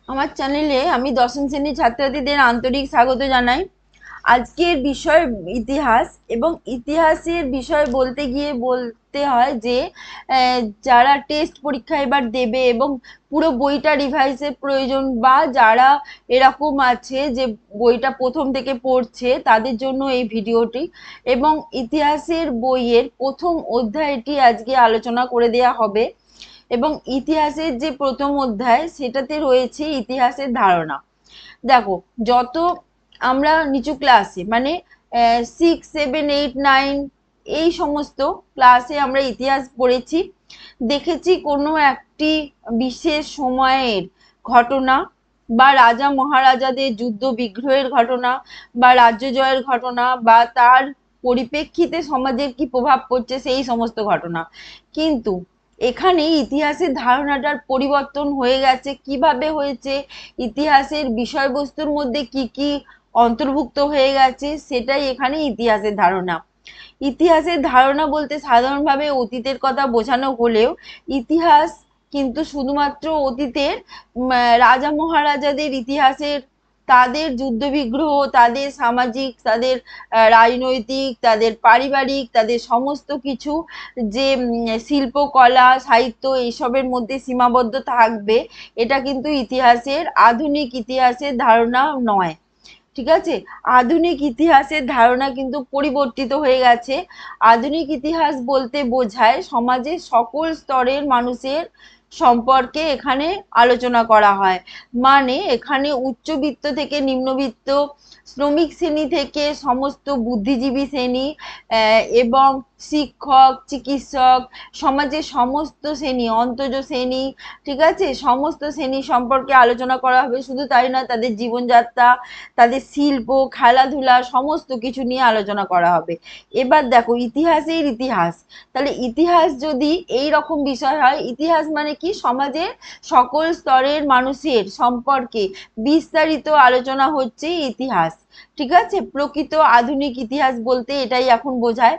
আমার চ্যানেলে আমি দশম শ্রেণীর ছাত্রছাত্রীদের আন্তরিক স্বাগত জানাই। আজকের বিষয় ইতিহাস, এবং ইতিহাসের বিষয় বলতে গিয়ে বলতে হয় যে যারা টেস্ট পরীক্ষা এবার দেবে এবং পুরো বইটা রিভাইসের প্রয়োজন, বা যারা এরকম আছে যে বইটা প্রথম থেকে পড়ছে, তাদের জন্য এই ভিডিওটি। এবং ইতিহাসের বইয়ের প্রথম অধ্যায়টি আজকে আলোচনা করে দেয়া হবে। এবং ইতিহাসের যে প্রথম অধ্যায়, সেটাতে রয়েছে ইতিহাসের ধারণা। দেখো, যত আমরা নিচু ক্লাসে মানে 6, 7, 8, 9 এই সমস্ত ক্লাসে আমরা ইতিহাস পড়েছি, দেখেছি কোনো একটি বিশেষ সময়ের ঘটনা, বা রাজা মহারাজাদের যুদ্ধ বিগ্রহের ঘটনা, বা রাজ্য জয়ের ঘটনা, বা তার পরিপ্রেক্ষিতে সমাজের কি প্রভাব পড়ছে সেই সমস্ত ঘটনা। কিন্তু এখানে ইতিহাসের ধারণাটার পরিবর্তন হয়ে গেছে। কিভাবে হয়েছে, ইতিহাসের বিষয়বস্তুর মধ্যে কি কি অন্তর্ভুক্ত হয়ে গেছে, সেটাই এখানে ইতিহাসের ধারণা। ইতিহাসের ধারণা বলতে সাধারণভাবে অতীতের কথা বোঝানো হলেও ইতিহাস কিন্তু শুধুমাত্র অতীতের রাজা মহারাজাদের ইতিহাসের, তাদের যুদ্ধবিগ্রহ, তাদের সামাজিক, তাদের রাজনৈতিক, তাদের পারিবারিক, তাদের সমস্ত কিছু যে শিল্প, কলা, সাহিত্য এইসবের মধ্যে সীমাবদ্ধ থাকবে, এটা কিন্তু ইতিহাসের, আধুনিক ইতিহাসের ধারণা নয়। ঠিক আছে? আধুনিক ইতিহাসের ধারণা কিন্তু পরিবর্তিত হয়ে গেছে। আধুনিক ইতিহাস বলতে বোঝায় সমাজের সকল স্তরের মানুষের সম্পর্কে এখানে আলোচনা করা হয়। মানে এখানে উচ্চবিত্ত থেকে নিম্নবিত্ত, শ্রমিক শ্রেণী থেকে সমস্ত বুদ্ধিজীবী শ্রেণী, এবং শিক্ষক, চিকিৎসক, সমাজের সমস্ত শ্রেণী, অন্তজ শ্রেণী, ঠিক আছে, সমস্ত শ্রেণী সম্পর্কে আলোচনা করা হবে। শুধু তাই নয়, তাদের জীবনযাত্রা, তাদের শিল্প, খেলাধুলা, সমস্ত কিছু নিয়ে আলোচনা করা হবে। এবার দেখো, ইতিহাসের ইতিহাস, তাহলে ইতিহাস যদি এই রকম বিষয় হয়, ইতিহাস মানে কি, সমাজের সকল স্তরের মানুষের সম্পর্কে বিস্তারিত আলোচনা হচ্ছে ইতিহাস। ঠিক আছে? প্রকৃত আধুনিক ইতিহাস বলতে এটাই এখন বোঝায়।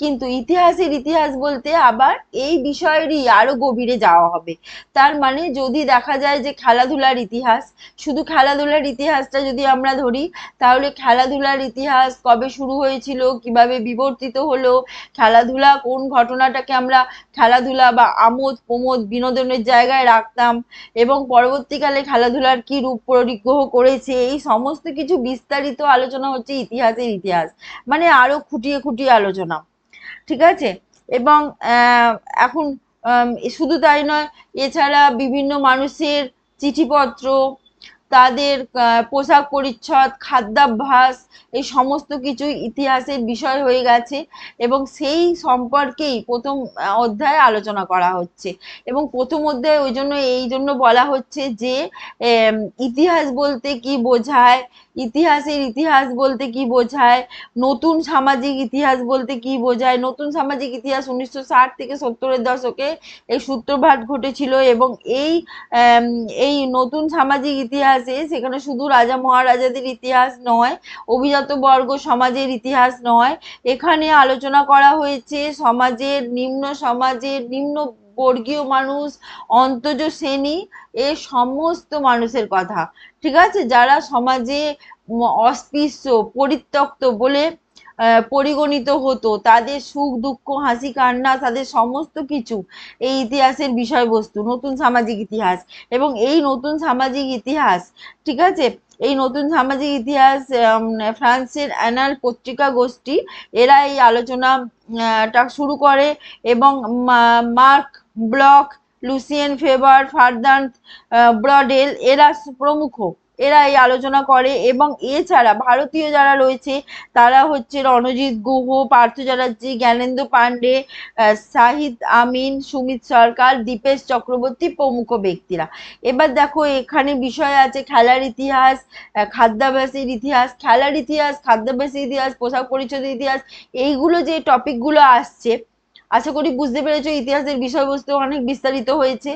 কিন্তু ইতিহাসের ইতিহাস বলতে আবার এই বিষয়েরই আরো গভীরে যাওয়া হবে। তার মানে যদি দেখা যায় যে খেলাধুলার ইতিহাস, শুধু খেলাধুলার ইতিহাসটা যদি আমরা ধরি, তাহলে খেলাধুলার ইতিহাস কবে শুরু হয়েছিল, কিভাবে বিবর্তিত হলো, খেলাধুলা কোন ঘটনাটাকে আমরা খেলাধুলা বা আমোদ প্রমোদ বিনোদনের জায়গায় রাখতাম, এবং পরবর্তীকালে খেলাধুলার কি রূপ পরিগ্রহ করেছে, এই সমস্ত কিছু বিস্তারিত আলোচনা হচ্ছে ইতিহাসের ইতিহাস। মানে আরো খুঁটিয়ে খুঁটিয়ে আলোচনা। ঠিক আছে? এবং এখন শুধু তাই নয়, এছাড়া বিভিন্ন মানুষের চিঠিপত্র, তাদের পোশাক পরিচ্ছদ, খাদ্যাভ্যাস, এই সমস্ত কিছু ইতিহাসের বিষয় হয়ে গেছে। এবং সেই সম্পর্কেই প্রথম অধ্যায়ে আলোচনা করা হচ্ছে। এবং প্রথম অধ্যায় ওই জন্য এই জন্য বলা হচ্ছে যে ইতিহাস বলতে কি বোঝায়, ইতিহাসের ইতিহাস বলতে কি বোঝায়, নতুন সামাজিক ইতিহাস বলতে কি বোঝায়। নতুন সামাজিক ইতিহাস 1960 থেকে 70-এর দশকে এই সূত্রপাত ঘটেছিল। এবং এই নতুন সামাজিক ইতিহাসে সেখানে শুধু রাজা মহারাজাদের ইতিহাস নয়, অভিজাত বর্গ সমাজের ইতিহাস নয়, এখানে আলোচনা করা হয়েছে সমাজের নিম্ন বর্গীয় মানুষ, অন্তজ শ্রেণী, এ সমস্ত মানুষের কথা। ঠিক আছে? যারা সমাজে অস্পৃশ্য, পরিত্যক্ত বলে পরিগণিত হতো, তাদের সুখ দুঃখ, হাসি কান্না, তাদের সমস্ত কিছু এই ইতিহাসের বিষয়বস্তু, নতুন সামাজিক ইতিহাস। এবং এই নতুন সামাজিক ইতিহাস, ঠিক আছে, এই নতুন সামাজিক ইতিহাস ফ্রান্সের অ্যানাল পত্রিকা গোষ্ঠী, এরা এই আলোচনাটা শুরু করে। এবং মার্ক ব্লক, লুসিয়েন ফেবার, ফার্দান্ট ব্রডেল, এরা প্রমুখ, এরা এই আলোচনা করে। এবং এছাড়া ভারতীয় যারা রয়েছে, তারা হচ্ছে রণজিৎ গুহ, পার্থ চ্যাটার্জি, জ্ঞানেন্দ্র পাণ্ডে, শাহিদ আমিন, সুমিত সরকার, দীপেশ চক্রবর্তী প্রমুখ ব্যক্তিরা। এবার দেখো, এখানে বিষয় আছে খেলার ইতিহাস, খাদ্যাভ্যাসের ইতিহাস, খেলার ইতিহাস, খাদ্যাভ্যাসের ইতিহাস, পোশাক পরিচ্ছদের ইতিহাস, এইগুলো যে টপিকগুলো আসছে, আশা করি বুঝতে পেরেছো ইতিহাসের বিষয়বস্তু অনেক বিস্তারিত হয়েছে।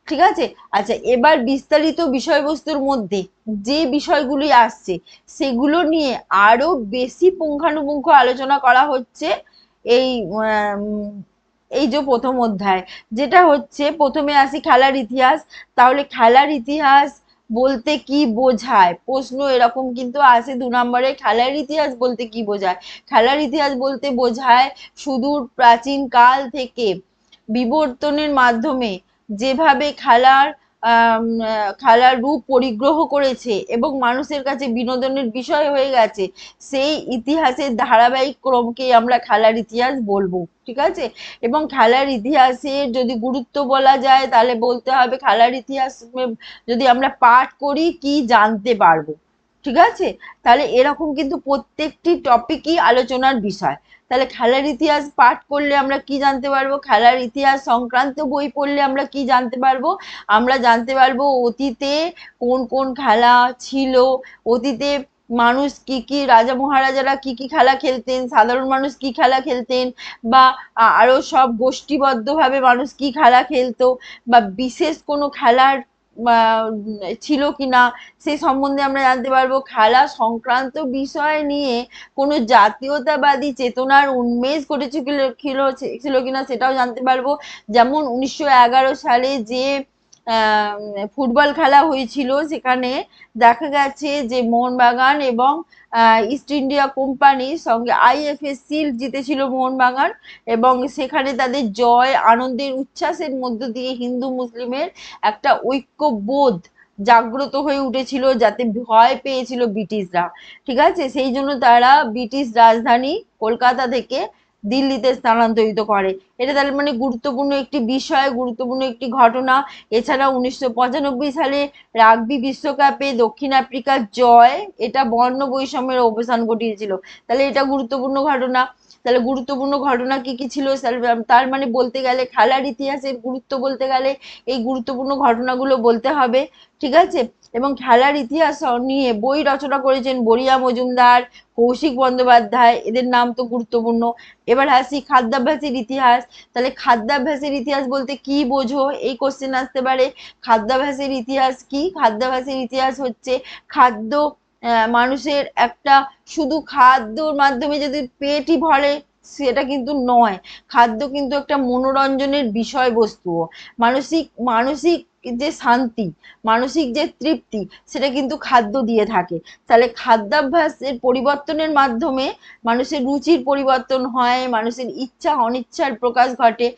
ঠিক আছে? আচ্ছা, এবার বিস্তারিত বিষয়বস্তুর মধ্যে যে বিষয়গুলি আসছে, সেগুলো নিয়ে আরো বেশি পুঙ্খানুপুঙ্খ আলোচনা করা হচ্ছে এই এই যে প্রথম অধ্যায়, যেটা হচ্ছে, প্রথমে আসি খেলার ইতিহাস। তাহলে খেলার ইতিহাস বলতে কি বোঝায়, প্রশ্ন এরকম কিন্তু আসে 2 নম্বরে। খেলার ইতিহাস বলতে কি বোঝায়? খেলার ইতিহাস বলতে বোঝায় সুদূর প্রাচীন কাল থেকে বিবর্তনের মাধ্যমে যেভাবে খেলার রূপ পরিগ্রহ করেছে এবং মানুষের কাছে বিনোদনের বিষয় হয়ে গেছে, সেই ইতিহাসের ধারাবাহিক ক্রমকেই আমরা খেলার ইতিহাস বলবো। ঠিক আছে? এবং খেলার ইতিহাসের যদি গুরুত্ব বলা যায় তাহলে বলতে হবে খেলার ইতিহাস যদি আমরা পাঠ করি কি জানতে পারবো। ঠিক আছে? তাহলে এরকম কিন্তু প্রত্যেকটি টপিকই আলোচনার বিষয়। তাহলে খেলার ইতিহাস পাঠ করলে আমরা কি জানতে পারবো? খেলার ইতিহাস সংক্রান্ত বই পড়লে আমরা কি জানতে পারবো? আমরা জানতে পারবো অতীতে কোন কোন খেলা ছিল, অতীতে মানুষ কি কি, রাজা মহারাজারা কি কি খেলা খেলতেন, সাধারণ মানুষ কি খেলা খেলতেন, বা আরো সব গোষ্ঠীবদ্ধভাবে মানুষ কি খেলা খেলতো, বা বিশেষ কোনো খেলার ছিল কিনা সে সম্বন্ধে আমরা জানতে পারবো। খেলা সংক্রান্ত বিষয় নিয়ে কোনো জাতীয়তাবাদী চেতনার উন্মেষ ছিল কিনা সেটাও জানতে পারবো। যেমন 1911 সালে যে ফুটবল খেলা হয়েছিল, সেখানে দেখা গেছে যে মোহনবাগান এবং ইস্ট ইন্ডিয়া কোম্পানির সঙ্গে IFA শিল্ড জিতেছিল মোহনবাগান, এবং সেখানে তাদের জয় আনন্দের উচ্ছ্বাসের মধ্য দিয়ে হিন্দু মুসলিমের একটা ঐক্যবোধ জাগ্রত হয়ে উঠেছিল, যাতে ভয় পেয়েছিল ব্রিটিশরা। ঠিক আছে? সেই জন্য তারা ব্রিটিশ রাজধানী কলকাতা থেকে দিল্লিতে স্থানান্তরিত করে। এটা তাহলে মানে গুরুত্বপূর্ণ একটি বিষয়, গুরুত্বপূর্ণ একটি ঘটনা। এছাড়া 1995 সালে রাগবি বিশ্বকাপে দক্ষিণ আফ্রিকার জয়, এটা বর্ণ বৈষম্যের অবসান ঘটিয়েছিল। তাহলে এটা গুরুত্বপূর্ণ ঘটনা। তাহলে গুরুত্বপূর্ণ ঘটনা কি কি ছিল, তার মানে বলতে গেলে খেলার ইতিহাসের গুরুত্ব বলতে গেলে এই গুরুত্বপূর্ণ ঘটনাগুলো বলতে হবে। ঠিক আছে? এবং খেলার ইতিহাস নিয়ে বই রচনা করেছেন বরিয়া মজুমদার, কৌশিক বন্দ্যোপাধ্যায়, এদের নাম তো গুরুত্বপূর্ণ। এবার আসি খাদ্যাভ্যাসের ইতিহাস। তাহলে খাদ্যাভ্যাসের ইতিহাস বলতে কি বোঝো, এই কোশ্চেন আসতে পারে। খাদ্যাভ্যাসের ইতিহাস কি? খাদ্যাভ্যাসের ইতিহাস হচ্ছে খাদ্য মানুষের একটা, শুধু খাদ্যর মাধ্যমে যদি পেটই ভরে সেটা কিন্তু নয়। খাদ্য কিন্তু একটা মনোরঞ্জনের বিষয়বস্তু। মানসিক মানসিক যে শান্তি, মানসিক যে তৃপ্তি, সেটা কিন্তু খাদ্য দিয়ে থাকে। তাহলে খাদ্যাভ্যাসের পরিবর্তনের মাধ্যমে মানুষের রুচির পরিবর্তন হয়, মানুষের ইচ্ছা অনিচ্ছার প্রকাশ ঘটে।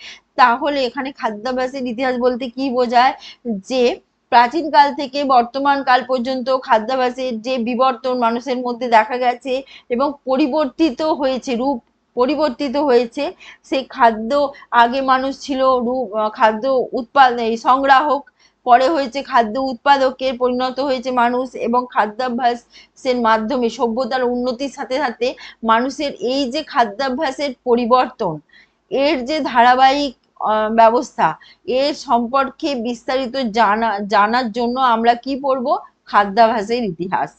তাহলে এখানে খাদ্যাভ্যাসের ইতিহাস বলতে কি বোঝায়? যে প্রাচীন কাল থেকে বর্তমান কাল পর্যন্ত খাদ্যাভ্যাসের যে বিবর্তন মানুষের মধ্যে দেখা গেছে এবং পরিবর্তিত হয়েছে, রূপ পরিবর্তিত হয়েছে। সেই খাদ্য, আগে মানুষ ছিল খাদ্য সংগ্রাহক, পরে হয়েছে খাদ্য উৎপাদকে পরিণত হয়েছে মানুষ, এবং খাদ্যাভ্যাসের মাধ্যমে সভ্যতার উন্নতির সাথে সাথে মানুষের এই যে খাদ্যাভ্যাসের পরিবর্তন, এর যে ধারাবাহিক ব্যবস্থা, এর সম্পর্কে বিস্তারিত জানার জন্য আমরা কি পড়বো? খাদ্যাভ্যাসের ইতিহাস।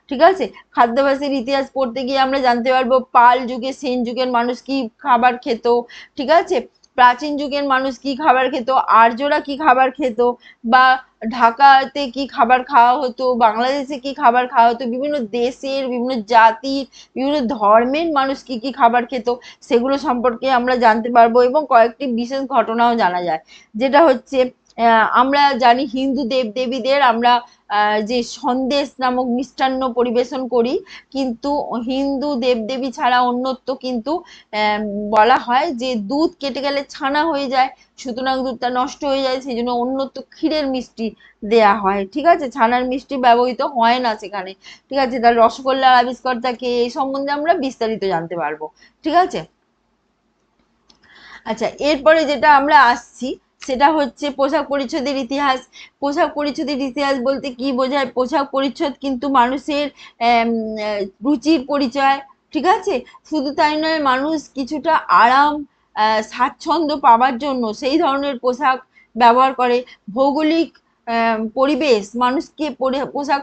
ঠিক আছে? খাদ্যাভ্যাসের ইতিহাস পড়তে গিয়ে আমরা জানতে পারবো পাল যুগে, সেন যুগের মানুষ কি খাবার খেত। ঠিক আছে? প্রাচীন যুগের মানুষ কি খাবার খেত, আর্যরা কি খাবার খেত, বা ঢাকাতে কি খাবার খাওয়া হতো, বাংলাদেশে কি খাবার খাওয়া হতো, বিভিন্ন দেশের বিভিন্ন জাতির বিভিন্ন ধর্মের মানুষ কি কি খাবার খেত, সেগুলো সম্পর্কে আমরা জানতে পারবো। এবং কয়েকটি বিশেষ ঘটনাও জানা যায়, যেটা হচ্ছে আমরা জানি হিন্দু দেবদেবীদের আমরা যে সন্দেশ নামক মিষ্টান্ন পরিবেশন করি, কিন্তু হিন্দু দেবদেবী ছাড়া অন্যত্র কিন্তু বলা হয় যে দুধ কেটে গেলে ছানা হয়ে যায়, সুতরাং দুধটা নষ্ট হয়ে যায়, সেই জন্য অন্যত্র ক্ষীরের মিষ্টি দেয়া হয়। ঠিক আছে? ছানার মিষ্টি ব্যবহৃত হয় না সেখানে। ঠিক আছে? তাহলে রসগোল্লার আবিষ্কর্তাকে, এই সম্বন্ধে আমরা বিস্তারিত জানতে পারবো। ঠিক আছে? আচ্ছা, এরপরে যেটা আমরা আসছি সেটা হচ্ছে পোশাক পরিচ্ছদের ইতিহাস। পোশাক পরিচ্ছদের ইতিহাস বলতে কি বোঝায়? পোশাক পরিচ্ছদ কিন্তু মানুষের রুচির পরিচয়। ঠিক আছে? শুধু তাই নয়, মানুষ কিছুটা আরাম স্বাচ্ছন্দ্য পাওয়ার জন্য সেই ধরনের পোশাক ব্যবহার করে। ভৌগোলিক পরিবেশ মানুষকে পোশাক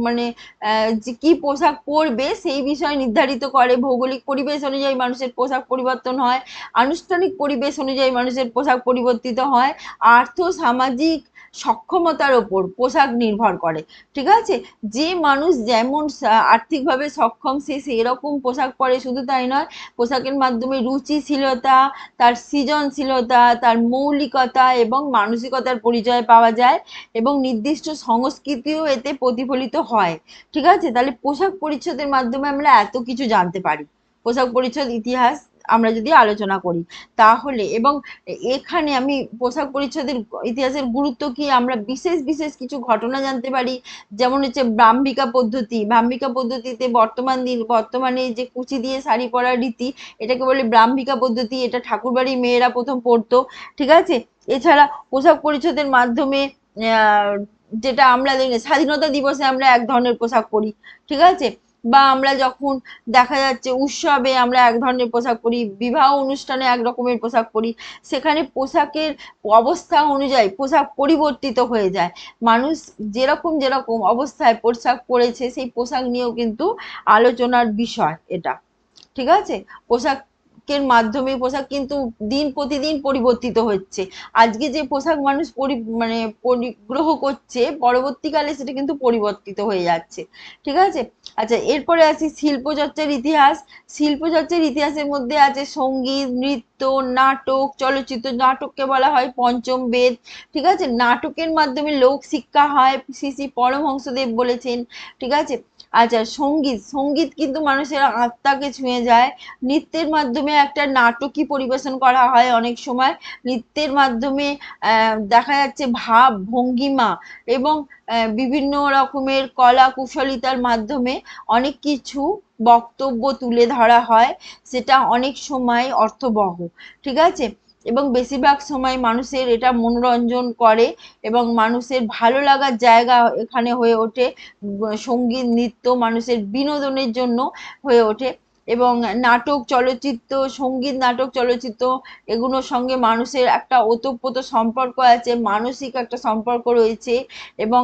মানে যে কি পোশাক পরবে সেই বিষয় নির্ধারিত করে। ভৌগোলিক পরিবেশ অনুযায়ী মানুষের পোশাক পরিবর্তন হয়, আনুষ্ঠানিক পরিবেশ অনুযায়ী মানুষের পোশাক পরিবর্তিত হয়, আর্থ সামাজিক সক্ষমতার ওপর পোশাক নির্ভর করে। ঠিক আছে? যে মানুষ যেমন আর্থিকভাবে সক্ষম সে সেরকম পোশাক পরে। শুধু তাই নয়, পোশাকের মাধ্যমে রুচিশীলতা, তার সৃজনশীলতা, তার মৌলিকতা এবং মানসিকতার পরিচয় পাওয়া যায়। এবং নির্দিষ্ট সংস্কৃতিও এতে প্রতিফলিত হয়। ঠিক আছে, তাহলে পোশাক পরিচ্ছদের মাধ্যমে আমরা এত কিছু জানতে পারি। পোশাক পরিচ্ছদ ইতিহাস আমরা যদি আলোচনা করি তাহলে, এবং এখানে আমি পোশাক পরিচ্ছদের ইতিহাসের গুরুত্ব কি, আমরা বিশেষ বিশেষ কিছু ঘটনা জানতে পারি। যেমন হচ্ছে ব্রাহ্মিকা পদ্ধতি, ব্রাহ্মিকা পদ্ধতিতে বর্তমানে যে কুচি দিয়ে শাড়ি পরার রীতি, এটাকে বলে ব্রাহ্মিকা পদ্ধতি। এটা ঠাকুরবাড়ির মেয়েরা প্রথম পড়তো। ঠিক আছে, এছাড়া পোশাক পরিচ্ছদের মাধ্যমে আহ যেটা আমরা দেখি স্বাধীনতা দিবসে আমরা এক ধরনের পোশাক পরি। ঠিক আছে, বা আমরা যখন দেখা যাচ্ছে উৎসবে আমরা এক ধরনের পোশাক পরি, বিবাহ অনুষ্ঠানে এক রকমের পোশাক পরি। সেখানে পোশাকের অবস্থা অনুযায়ী পোশাক পরিবর্তিত হয়ে যায়। মানুষ যেরকম যেরকম অবস্থায় পোশাক পরেছে সেই পোশাক নিয়েও কিন্তু আলোচনার বিষয় এটা। ঠিক আছে, পোশাকের মাধ্যমে পোশাক কিন্তু দিন প্রতিদিন পরিবর্তিত হচ্ছে। আজকে যে পোশাক মানুষ পরিগ্রহ করছে, পরবর্তীকালে সেটা কিন্তু পরিবর্তিত হয়ে যাচ্ছে। ঠিক আছে, আচ্ছা এরপরে আসি শিল্পচর্চার ইতিহাস। শিল্পচর্চার ইতিহাসের মধ্যে আছে সঙ্গীত, নৃত্য, নাটক, চলচ্চিত্র। নাটককে বলা হয় পঞ্চম বেদ। ঠিক আছে, নাটকের মাধ্যমে লোক শিক্ষা হয়, শ্রী শ্রী পরমহংসদেব বলেছেন। ঠিক আছে, আচ্ছা সঙ্গীত, সঙ্গীত কিন্তু মানুষের আত্মাকে ছুঁয়ে যায়। নৃত্যের মাধ্যমে একটা নাটকই পরিবেশন করা হয় অনেক সময়। নৃত্যের মাধ্যমে দেখা যাচ্ছে ভাব ভঙ্গিমা এবং বিভিন্ন রকমের কলা কুশলিতার মাধ্যমে অনেক কিছু বক্তব্য তুলে ধরা হয়, সেটা অনেক সময় অর্থবহ। ঠিক আছে, এবং বেশিরভাগ সময় মানুষের এটা মনোরঞ্জন করে এবং মানুষের ভালো লাগার জায়গা এখানে হয়ে ওঠে। সঙ্গীত নৃত্য মানুষের বিনোদনের জন্য হয়ে ওঠে। এবং নাটক চলচ্চিত্র, সঙ্গীত নাটক চলচ্চিত্র এগুলোর সঙ্গে মানুষের একটা ওতপ্রোত সম্পর্ক আছে, মানসিক একটা সম্পর্ক রয়েছে। এবং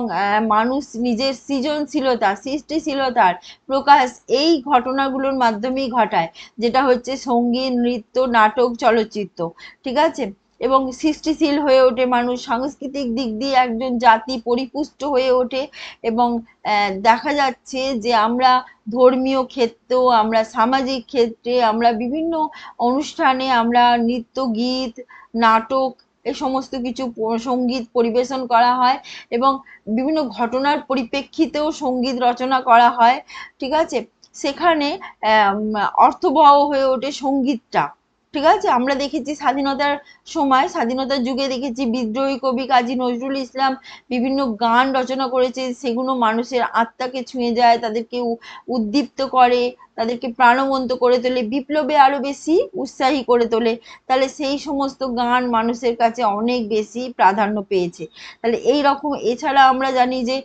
মানুষ নিজের সৃজনশীলতা সৃষ্টিশীলতার প্রকাশ এই ঘটনাগুলোর মাধ্যমেই ঘটায়, যেটা হচ্ছে সঙ্গীত নৃত্য নাটক চলচ্চিত্র। ঠিক আছে, এবং সৃষ্টিশীল হয়ে ওঠে মানুষ, সাংস্কৃতিক দিক দিয়ে একজন জাতি পরিপুষ্ট হয়ে ওঠে। এবং দেখা যাচ্ছে যে আমরা ধর্মীয় ক্ষেত্রেও, আমরা সামাজিক ক্ষেত্রে, আমরা বিভিন্ন অনুষ্ঠানে আমরা নৃত্য গীত নাটক এই সমস্ত কিছু সঙ্গীত পরিবেশন করা হয় এবং বিভিন্ন ঘটনার পরিপ্রেক্ষিতেও সঙ্গীত রচনা করা হয়। ঠিক আছে, সেখানে অর্থবহ হয়ে ওঠে সঙ্গীতটা। ঠিক আছে, আমরা দেখেছি স্বাধীনতার সময়, স্বাধীনতার যুগে দেখেছি বিদ্রোহী কবি কাজী নজরুল ইসলাম বিভিন্ন গান রচনা করেছে, সেগুলো মানুষের আত্মাকে ছুঁয়ে যায়, তাদেরকে উদ্দীপ্ত করে, তাদেরকে প্রাণবন্ত করে তোলে, বিপ্লবে আরো বেশি উৎসাহী করে তোলে। তাহলে সেই সমস্ত গান মানুষের কাছে অনেক বেশি প্রাধান্য পেয়েছে। তাহলে এই রকম, এছাড়া আমরা জানি যে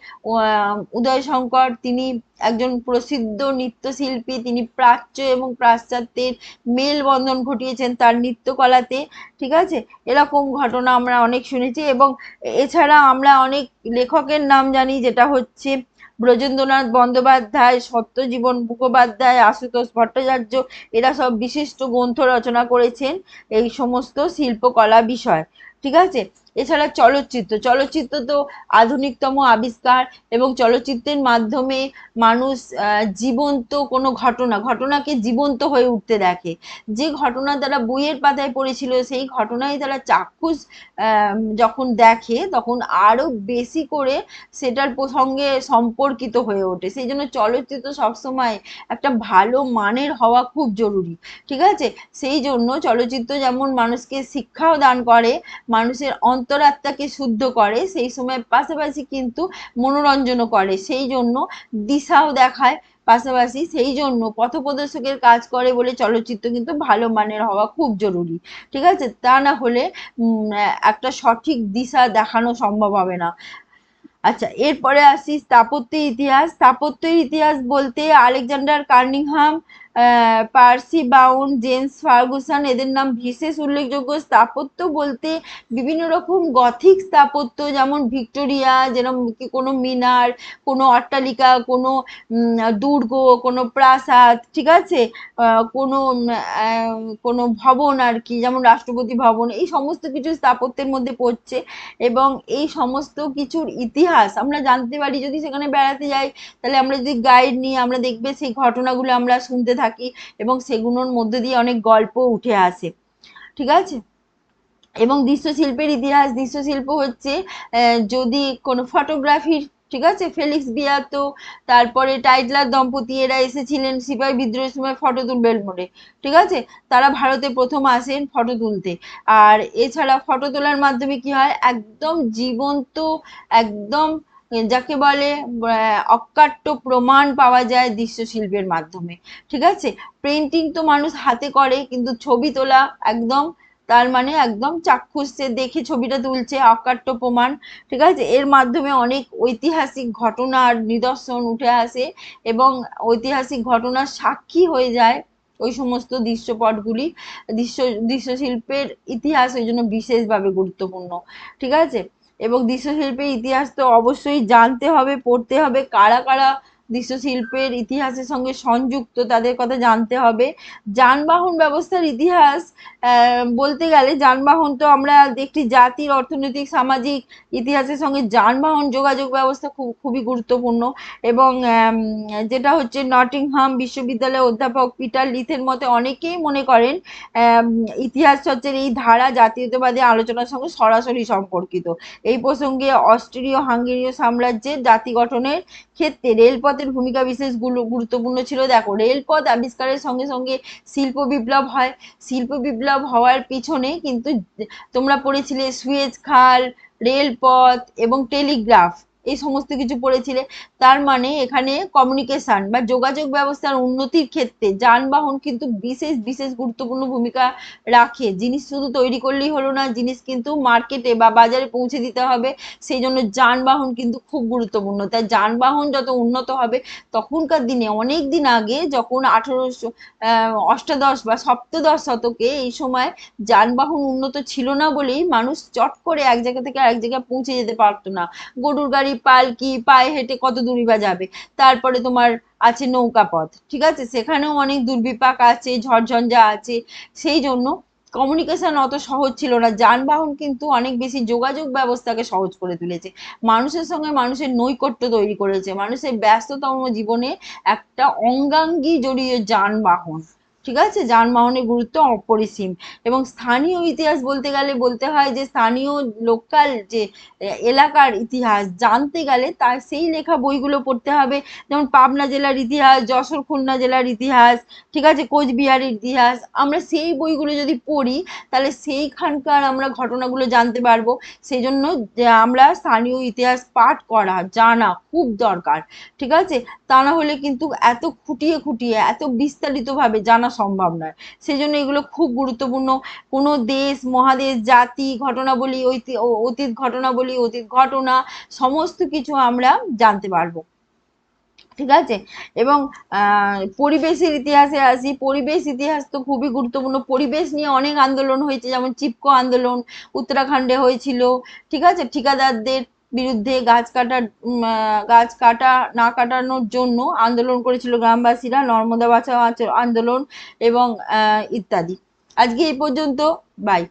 উদয় শঙ্কর তিনি একজন প্রসিদ্ধ নৃত্যশিল্পী, তিনি প্রাচ্য এবং পাশ্চাত্যের মেলবন্ধন ঘটিয়েছেন তার নৃত্যকলাতে। ঠিক আছে, এরকম ঘটনা আমরা অনেক শুনেছি। এবং এছাড়া আমরা অনেক লেখকের নাম জানি, যেটা হচ্ছে ব্রজেন্দ্রনাথ বন্দ্যোপাধ্যায়, সত্যজীবন মুখোপাধ্যায়, আশুতোষ ভট্টাচার্য। এরা সব বিশিষ্ট গ্রন্থ রচনা করেছেন এই সমস্ত শিল্পকলা বিষয়। ঠিক আছে, এছাড়া চলচ্চিত্র, চলচ্চিত্র তো আধুনিকতম আবিষ্কার। এবং চলচ্চিত্রের মাধ্যমে মানুষ জীবন্ত কোনো ঘটনাকে জীবন্ত হয়ে উঠতে দেখে। যে ঘটনা তারা বইয়ের পাতায় পড়েছিল সেই ঘটনাই তারা চাক্ষুষ যখন দেখে তখন আরো বেশি করে সেটার সঙ্গে সম্পর্কিত হয়ে ওঠে। সেই জন্য চলচ্চিত্র সবসময় একটা ভালো মানের হওয়া খুব জরুরি। ঠিক আছে, সেই জন্য চলচ্চিত্র যেমন মানুষকে শিক্ষাও দান করে, মানুষের অন্তরাত্মাকে শুদ্ধ করে, সেই সময় পাশাপাশি কিন্তু মনোরঞ্জনও করে, সেই জন্য দিশাও দেখায় পাশাপাশি, সেই জন্য পথপ্রদর্শকের কাজ করে বলে চলচ্চিত্র কিন্তু ভালো মানের হওয়া খুব জরুরি। ঠিক আছে, তা না হলে একটা সঠিক দিশা দেখানো সম্ভব হবে না। আচ্ছা এরপরে আসি স্থাপত্যের ইতিহাস। স্থাপত্যের ইতিহাস বলতে Alexander Cunningham, Parsi বাউন, James Ferguson এদের নাম বিশেষ উল্লেখযোগ্য। স্থাপত্য বলতে বিভিন্ন রকম গথিক স্থাপত্য, যেমন ভিক্টোরিয়া, যেরকম কোনো মিনার, কোনো অট্টালিকা, কোনো দুর্গ, কোনো প্রাসাদ। ঠিক আছে, কোনো কোনো ভবন আর কি, যেমন রাষ্ট্রপতি ভবন, এই সমস্ত কিছু স্থাপত্যের মধ্যে পড়ছে। এবং এই সমস্ত কিছুর ইতিহাস আমরা জানতে পারি যদি সেখানে বেড়াতে যাই। তাহলে আমরা যদি গাইড নিই আমরা দেখবে সেই ঘটনাগুলো আমরা শুনতে থাকি এবং সেগুলোর মধ্যে দিয়ে অনেক গল্প উঠে আসে। ঠিক আছে, এবং দৃশ্যশিল্পের ইতিহাস, দৃশ্যশিল্প হচ্ছে যদি কোনো ফটোগ্রাফির, ঠিক আছে, ফেলিক্স বিয়াতো, তারপরে টাইটলার দম্পতি, এরা এসেছিলেন সিপাহি বিদ্রোহের সময় ফটো তুলবেন বলে, ঠিক আছে, তারা ভারতে প্রথম আসেন ফটো তুলতে। আর এছাড়া ফটো তোলার মাধ্যমে কি হয়, একদম জীবন্ত, একদম যাকে বলে অকাট্য প্রমাণ পাওয়া যায় দৃশ্যশিল্পের মাধ্যমে, ঠিক আছে। পেন্টিং তো মানুষ হাতে করে, কিন্তু ছবি তোলা একদম, তার মানে একদম চাক্ষুষ সে দেখে ছবিটা তুলছে, অকাট্য প্রমাণ, ঠিক আছে। এর মাধ্যমে অনেক ঐতিহাসিক ঘটনার নিদর্শন উঠে আসে এবং ঐতিহাসিক ঘটনার সাক্ষী হয়ে যায় ওই সমস্ত দৃশ্যপটগুলি। দৃশ্য দৃশ্যশিল্পের ইতিহাস ওই জন্য বিশেষভাবে গুরুত্বপূর্ণ, ঠিক আছে। এবং দৃশ্যশিল্পের ইতিহাস তো অবশ্যই জানতে হবে, পড়তে হবে, কারা কারা দৃশ্যশিল্পের ইতিহাসের সঙ্গে সংযুক্ত তাদের কথা জানতে হবে। যানবাহন ব্যবস্থার ইতিহাস বলতে গেলে, যানবাহন তো আমরা একটি জাতির অর্থনৈতিক সামাজিক ইতিহাসের সঙ্গে যানবাহন যোগাযোগ ব্যবস্থা খুবই গুরুত্বপূর্ণ। এবং যেটা হচ্ছে নটিংহাম বিশ্ববিদ্যালয়ের অধ্যাপক পিটার লিথের মতে অনেকেই মনে করেন ইতিহাস চর্চার এই ধারা জাতীয়তাবাদী আলোচনার সঙ্গে সরাসরি সম্পর্কিত। এই প্রসঙ্গে অস্ট্রীয় হাঙ্গেরীয় সাম্রাজ্যের জাতি গঠনের ক্ষেত্রে রেলপথের ভূমিকা বিশেষ গুরুত্বপূর্ণ ছিল। দেখো, রেলপথ আবিষ্কারের সঙ্গে সঙ্গে শিল্প বিপ্লব হয়। শিল্প বিপ্লব হওয়ার পিছনে কিন্তু তোমরা পড়েছিলে সুয়েজ খাল, রেলপথ এবং টেলিগ্রাফ, এই সমস্ত কিছু পড়েছিলে। তার মানে এখানে কমিউনিকেশন বা যোগাযোগ ব্যবস্থার উন্নতির ক্ষেত্রে যানবাহন কিন্তু বিশেষ বিশেষ গুরুত্বপূর্ণ ভূমিকা রাখে। জিনিস শুধু তৈরি করলেই হলো না, জিনিস কিন্তু মার্কেটে বা বাজারে পৌঁছে দিতে হবে, সেই জন্য যানবাহন কিন্তু খুব গুরুত্বপূর্ণ। তাই যানবাহন যত উন্নত হবে, তখনকার দিনে অনেক দিন আগে যখন 1800 অষ্টাদশ বা সপ্তদশ শতকে, এই সময় যানবাহন উন্নত ছিল না বলেই মানুষ চট করে এক জায়গা থেকে আরেক জায়গায় পৌঁছে যেতে পারতো না। গরুর গাড়ি, পালকি, পায়ে হেঁটে কত দূরই বা যাবে। তারপরে তোমার আছে নৌকা পথ, ঠিক আছে, সেখানেও অনেক দুর্বিপাক আছে, ঝড়ঝঞ্ঝা আছে। সেই জন্য কমিউনিকেশন অত সহজ ছিল না। যানবাহন কিন্তু অনেক বেশি যোগাযোগ ব্যবস্থাকে সহজ করে তুলেছে, মানুষের সঙ্গে মানুষের নৈকট্য তৈরি করেছে, মানুষের ব্যস্ততম জীবনে একটা অঙ্গাঙ্গী জড়িয়ে যানবাহন, ঠিক আছে। যানবাহনের গুরুত্ব অপরিসীম। এবং স্থানীয় ইতিহাস বলতে গেলে বলতে হয় যে স্থানীয় লোকাল যে এলাকার ইতিহাস জানতে গেলে তার সেই লেখা বইগুলো পড়তে হবে। যেমন পাবনা জেলার ইতিহাস, যশোর খুলনা জেলার ইতিহাস, ঠিক আছে, কোচবিহারের ইতিহাস, আমরা সেই বইগুলো যদি পড়ি তাহলে সেইখানকার আমরা ঘটনাগুলো জানতে পারবো। সেই জন্য যে আমরা স্থানীয় ইতিহাস পাঠ করা, জানা খুব দরকার, ঠিক আছে। তা না হলে কিন্তু এত খুঁটিয়ে খুঁটিয়ে এত বিস্তারিত ভাবে জানা সম্ভব নয়। সেই জন্য এগুলো খুব গুরুত্বপূর্ণ। কোনো দেশ, মহাদেশ, জাতি, ঘটনাবলী, অতীত ঘটনাবলী, অতীত ঘটনা, সমস্ত কিছু আমরা জানতে পারবো, ঠিক আছে। এবং পরিবেশের ইতিহাসে আসি। পরিবেশ ইতিহাস তো খুবই গুরুত্বপূর্ণ। পরিবেশ নিয়ে অনেক আন্দোলন হয়েছে, যেমন চিপকো আন্দোলন উত্তরাখণ্ডে হয়েছিল, ঠিক আছে, ঠিকাদারদের বিরুদ্ধে গাছ কাটা না কাটানোর জন্য আন্দোলন করেছিল গ্রামবাসীরা, নর্মদা বাঁচাও আন্দোলন এবং ইত্যাদি। আজকে এই পর্যন্ত, বাই।